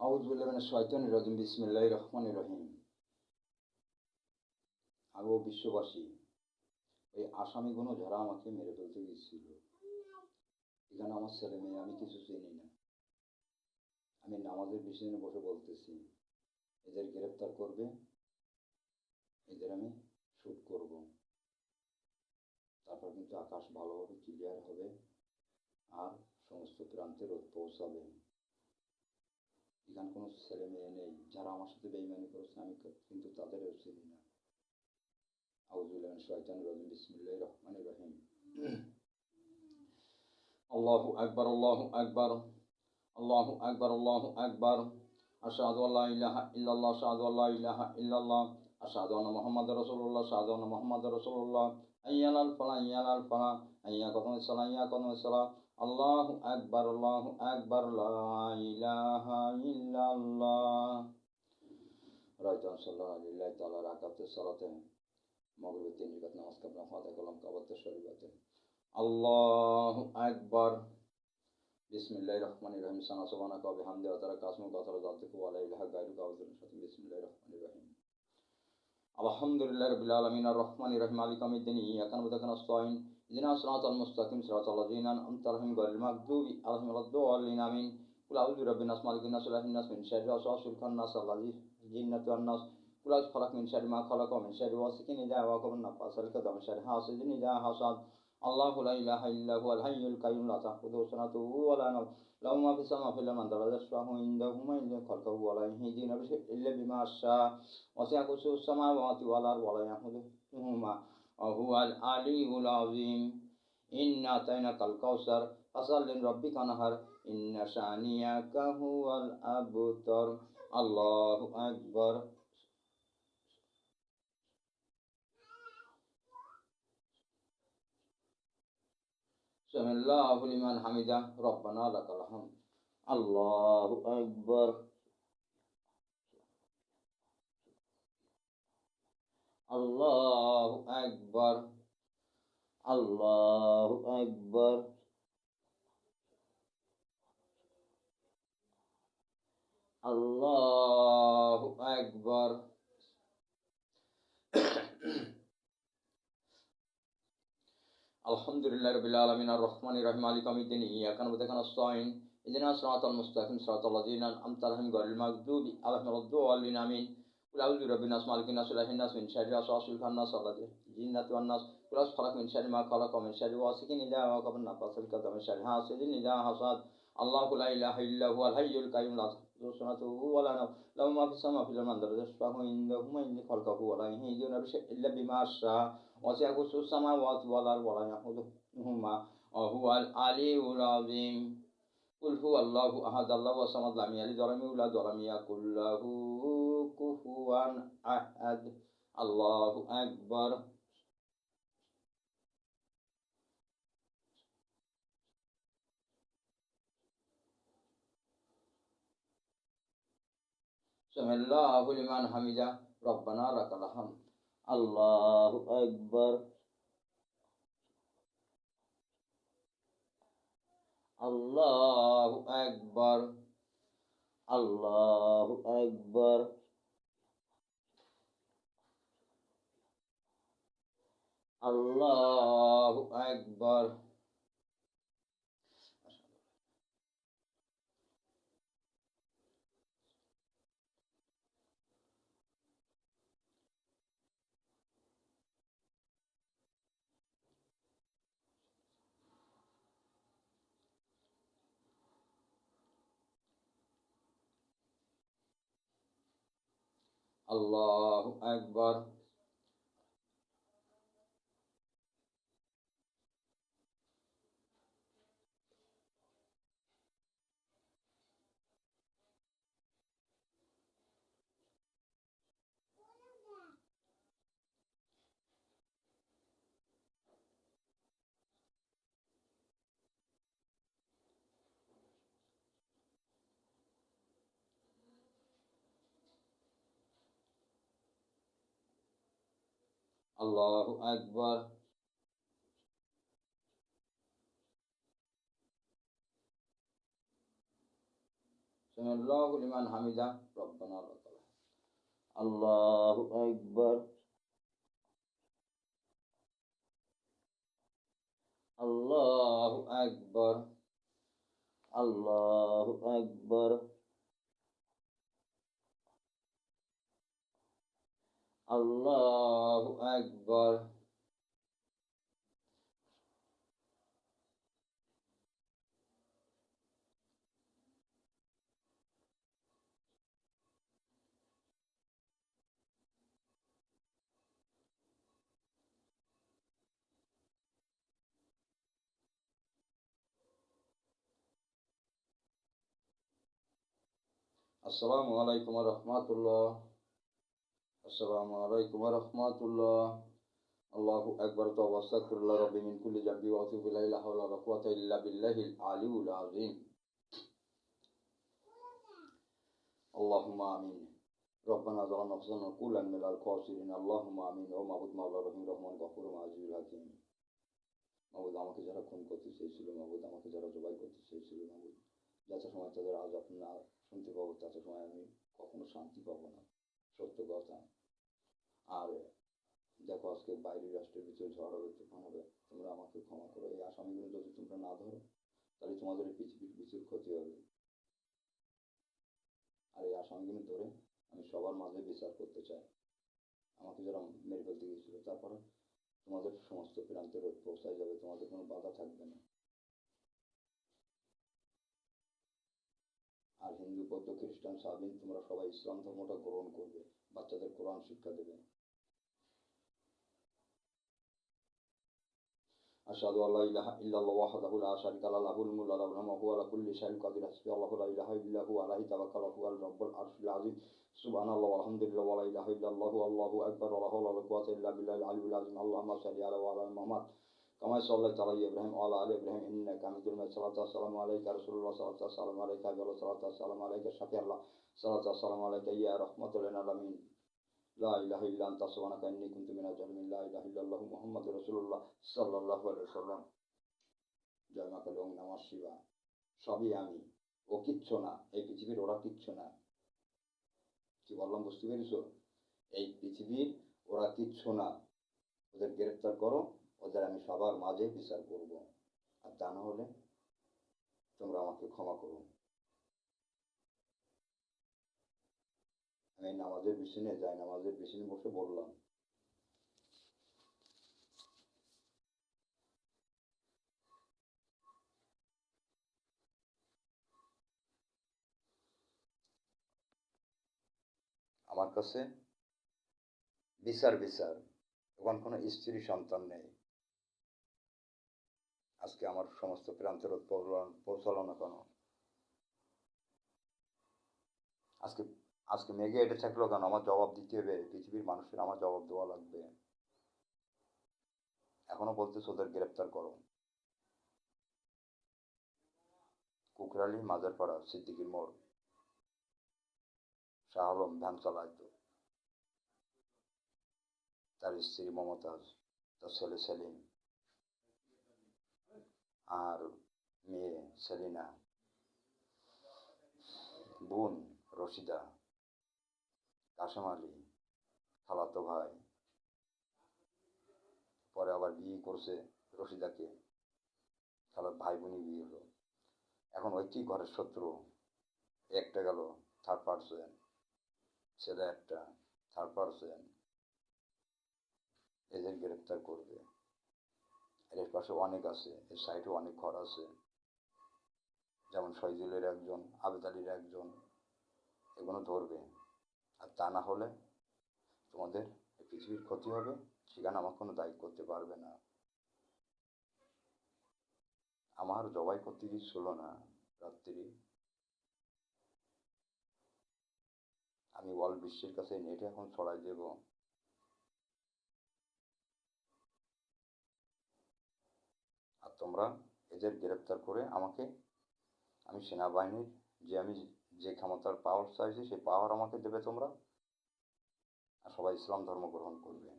আউযু বিল্লাহি মিনাশ শাইতানির রাজিম বিসমিল্লাহির রহমানির রহিম। আমি ও বিশ্ববাসী, ওই আসামিগুলো যারা আমাকে মেরে ফেলতে গেছিল, এখানে আমার ছেলে মেয়ে, আমি কিছু চিনি না। আমি নামাজের পিছনে বসে বলতেছি, এদের গ্রেপ্তার করবে, এদের আমি শুট করব। তারপর কিন্তু আকাশ ভালোভাবে ক্লিয়ার হবে আর সমস্ত প্রান্তে রোদ পৌঁছাবে। এখানে কোনো ছেলে মেয়ে নেই যারা আমার সাথে বেঈমানি করেছে, আমি কিন্তু তাদেরও চিনি না। আউযু বিল্লাহি মিনাশ শাইতানির রাজিম বিসমিল্লাহির রহমানির রহিম। আল্লাহু আকবার, আল্লাহু আকবার, আল্লাহু আকবার, আল্লাহু আকবার। আশহাদু আল্লা ইলাহা ইল্লাল্লাহ, আশহাদু আল্লা ইলাহা ইল্লাল্লাহ, আশহাদু আন্না মুহাম্মাদুর রাসূলুল্লাহ, আশহাদু আন্না মুহাম্মাদুর রাসূলুল্লাহ। হাইয়া আলাল ফালাহ, হাইয়া আলাল ফালাহ, হাইয়া কামাস সালাহ, হাইয়া কামাস সালাহ। আল্লাহু আকবার, আল্লাহু আকবার, লা ইলাহা ইল্লাল্লাহ। রাইতান সাল্লাল্লাহু আলাইহি তাআলা রাকাতে সালাতে মাগরিবের 3 রাকাত নামাজ কাবলা ফাতিহা কালাম কাবাতে শরীফাতে। আল্লাহু আকবার। বিসমিল্লাহির রহমানির রহিম। সানা সুবহানাকা ওয়া বিহামদিকা ওয়া তাবারাকা ইসমুকা ওয়া তাআলা জাদ্দুকা ওয়া লা ইলাহা গায়রুকা আউযু বিকা। বিসমিল্লাহির রহমানির রহিম। আলহামদুলিল্লাহি রাব্বিল আলামিন আর রহমানির রহিম মালিকি ইয়াউমিদ্দিন ইয়াকা না'বুদু ওয়া ইয়াকা নাস্তাঈন ইহদিনাস সিরাতাল মুস্তাকিম সিরাতাল লাযিনা আন'আমতা আলাইহিম গায়রিল মাগদুবি আলাইহিম ওয়ালাদ-দাল্লিন আমিন। কুল আউযু বিরাব্বিন নাস মালিকিন নাস ইলাহিন নাস মিন শাররি ওয়াসওয়াসিল খান্নাস আল্লাযী জিন্নাতু ওয়ান নাস। কুল আউযু ফালাক মিন শাররি মা খালাক ওয়া মিন শাররি গাসিকিন ইযা ওয়াকাব ওয়া মিন নাফাসাতিল উকাদ ওয়া মিন শাররি হাসিদিন ইযা হাসাদ। আল্লাহু লা ইলাহা ইল্লা হুয়াল হাইয়ুল কাইয়্যুম লা তাখুযুহু সিনাতুহু ওয়া লা নাওম লাহু মা ফিস সামাওয়াতি ওয়া মা ফিল আরদি ইয়াশফা'u ইনদাহু মান ইয়াখলুহু ওয়া লা yuhyidduna bihi ইল্লা বিমা শা'a ওয়াসি'a কুরসিয়্যুহু সামাওয়াতি ওয়াল আরদি ওয়া লা ইয়াউদুহুমা ওয়া হুয়াল আলিয়্যুল আযীম। ইন্না আতাইনাকাল কাউসার ফাসাল্লি লিরাব্বিকা ওয়ানহার ইন্না শানি'য়াকা হুয়াল আবতার। আল্লাহু আকবার। সামিআল্লাহু লিমান হামিদা রব্বানা লাকাল হামদ। আল্লাহু আকবার। আল্লাহু আকবার। আল্লাহু আকবার। আল্লাহু আকবার। আলহামদুলিল্লাহি রাব্বিল আলামিন আর রহমানির রহিম মালিকি ইয়াউমিদ্দিন ইয়াকা না'বুদু ওয়া ইয়াকা নাস্তাঈন ইহদিনাস সিরাতাল মুস্তাকিম সিরাতাল লাযিনা আন'আমতা আলাইহিম গায়রিল মাগদুবি আলাইহিম ওয়ালাদ-দাল্লিন আমিন। কুল আউযু বিরাব্বিন নাস মালিকিন নাস ইলাহিন নাস মিন শাররি ওয়াসওয়াসিল খান্নাস আল্লাযী জিন্নাতু ওয়ান নাস। কুল আউযু ফালাক মিন শাররি মা খালাক ওয়া মিন শাররি গাসিকিন ইযা ওয়াকাব ওয়া মিন নাফাসাতিল উকাদ ওয়া মিন শাররি হাসিদিন ইযা হাসাদ। আল্লাহু লা ইলাহা ইল্লা হুয়াল হাইয়ুল কাইয়্যুম লা তাখুযুহু সিনাতুহু ওয়া লা নাওম লাহু মা ফিস সামাওয়াতি ওয়া মা ফিল আরদি ইয়াশফা'u ইনদাহু মান ইয়াখলুহু ওয়া লা yuhyidduna bihi ইল্লা বিমা শা'a ওয়াসি'a কুরসিয়্যুহু সামাওয়াতি ওয়াল আরদি ওয়া লা ইয়াউদুহুমা ওয়া হুয়াল আলিয়্যুল আযীম। কুল হুয়াল্লাহু আহাদ আল্লাহুস সামাদ লাম ইয়ালিদ ওয়া লাম ইউলাদ ওয়া লাম ইয়াকুল লাহু কুফুওয়ান আহাদ। আল্লাহু আকবার। সামিআল্লাহু লিমান হামিদা রব্বানা লাকাল হামদ। আল্লাহু আকবার। আল্লাহু আকবার। আল্লাহু আকবার। আল্লাহু আকবার। আল্লাহু আকবার। আল্লাহু আকবার। সামিআল্লাহু লিমান হামিদা রব্বানা লাকাল আল্লাহু আকবার আল্লাহু আকবার আল্লাহু আকবার আল্লাহু আকবার। আসসালামু আলাইকুম রহমাতুল্লাহ। আসসালামু আলাইকুম রহমাতুল্লাহ। আল্লাহু আকবার। তাওবা আস্তাগফিরুল্লাহ রাব্বি মিন কুল্লি যামবি ওয়া আতুবু ইলাইহি লা হাওলা ওয়ালা কুওয়াতা ইল্লা বিল্লাহিল আলিয়্যিল আযীম। আল্লাহুম্মা আমিন। রব্বানা যালামনা আনফুসানা ওয়া কুল্লান মিনাল খাসিরিন। আল্লাহুম্মা আমিন। ও মাবুদ, মাওলা, রহিম, রহমান, গফুর, আজিজুল হাকিম। মাবুদ, আমাকে যারা খুন করতে চেয়েছিল, মাবুদ, আমাকে যারা জবাই করতে চেয়েছিল, মাবুদ, যত সময় তাদের আযাব না শুনতে পাবো তত সময় আমি কখনো শান্তি পাবো না। সত্য কথা। আর দেখো, আজকে বাইরের রাষ্ট্রের ভিতরে ঝড় হবে, তুফান হবে, তোমরা আমাকে ক্ষমা করো। এই আসামিগুলো যদি তোমরা না ধরো, তাহলে তোমাদের এই পৃথিবীর প্রচুর ক্ষতি হবে। আর এই আসামিগুলো ধরে আমি সবার মাঝে বিচার করতে চাই। আমাকে যারা মেরে ফেলতে গিয়েছিল, তারপরে তোমাদের সমস্ত প্রান্তে রোদ পৌঁছায় যাবে, তোমাদের কোনো বাধা থাকবে না। আর হিন্দু, বৌদ্ধ, খ্রিস্টান, স্বাধীন, তোমরা সবাই ইসলাম ধর্মটা গ্রহণ করবে, বাচ্চাদের কোরআন শিক্ষা দেবে। আশহাদু আল্লা ইলাহা ইল্লাল্লাহু ওয়াহদাহু লা শারীকা লাহু লাহুল মুলকু ওয়া লাহুল হামদু ওয়া হুয়া আলা কুল্লি শাইইন কাদির। হাসবিয়াল্লাহু লা ইলাহা ইল্লা হুয়া আলাইহি তাওয়াক্কালতু ওয়া হুয়ার রাব্বুল আরশিল আযীম। সুবহানাল্লাহি ওয়ালহামদুলিল্লাহি ওয়া লা ইলাহা ইল্লাল্লাহু আল্লাহু আকবার ওয়া লা হাওলা ওয়া লা কুওয়াতা ইল্লা বিল্লাহিল আলিয়্যিল আযীম। আল্লাহুম্মা সাল্লি আলা ওয়া আলা মুহাম্মাদ কামা সাল্লাইতা আলা ইব্রাহিম ওয়া আলা আলি ইব্রাহিম ইন্নাকা হামিদুম মাজিদ। সাল্লাতু ওয়াসসালামু আলাইকা ইয়া রাসূলুল্লাহ। সাল্লাতু ওয়াসসালামু আলাইকা ইয়া হাবিবাল্লাহ। সাল্লাতু ওয়াসসালামু আলাইকা ইয়া শাফিআল্লাহ। সাল্লাতু ওয়াসসালামু আলাইকা ইয়া রাহমাতুল লিল আলামিন। লা ইলাহা ইল্লা আনতা সুবহানাকা ইন্নী কুনতু মিনাজ জালিমিন। লা ইলাহা ইল্লাল্লাহু মুহাম্মাদুর রাসূলুল্লাহ সাল্লাল্লাহু আলাইহি ওয়াসাল্লাম। জয় মা কালী, ওম নমঃ শিবায়। সবই আমি, ও কিচ্ছু না। এই পৃথিবীর ওরা কিচ্ছু না। কি বললাম বুঝতে পেরেছো? এই পৃথিবীর ওরা কিচ্ছু না। ওদের গ্রেফতার করো, ওদের আমি সবার মাঝে বিচার করব। আর তা না হলে তোমরা আমাকে ক্ষমা করো। আমি নামাজের পিছনে যাই, নামাজের পিছনে বসে বললাম, আমার কাছে বিচার বিচার। এখন কোনো স্ত্রী সন্তান নেই। আজকে আমার সমস্ত প্রান্তের পৌঁছালো না কেন? আজকে আজকে মেঘে এটা থাকলো কেন? আমার জবাব দিতে হবে। পৃথিবীর মানুষের আমার জবাব দেওয়া লাগবে। এখনো বলতেছে ওদের গ্রেপ্তার করো। কুকরালি, মাজারপাড়া, সিদ্দিকির মোড়, শাহ আলম ভ্যান চালাইতো। তার স্ত্রী মমতাজ, তার ছেলে সেলিম, আর মেয়ে সেলিনা, বোন রশিদা, কাশেম আলী, খালাতো ভাই, পরে আবার বিয়ে করছে রশিদাকে, খালার ভাই বোনই বিয়ে হলো। এখন ওই কি ঘরের শত্রু? একটা গেল থার্ড পার্সন, ছেলে একটা থার্ড পার্সন, এদের গ্রেপ্তার করবে। এর পাশে অনেক আছে, এর সাইডে অনেক ঘর আছে, যেমন শহীদুলের একজন, আবেদ আলীর একজন, এগুলো ধরবে। আর তা না হলে তোমাদের পৃথিবীর ক্ষতি হবে, সেখানে আমার কোনো দায়ী করতে পারবে না। আমার জবাই করতে কিছু ছিল না রাত্রি। আমি ওয়ার্ল্ড বিশ্বের কাছে নেটে এখন ছড়াই দেব। আর তোমরা এদের গ্রেপ্তার করে আমাকে, আমি সেনাবাহিনীর আমি যে ক্ষমতার পাওয়ার চাইছি সেই পাওয়ার আমাকে দেবে তোমরা। আর সবাই ইসলাম ধর্ম গ্রহণ করবে।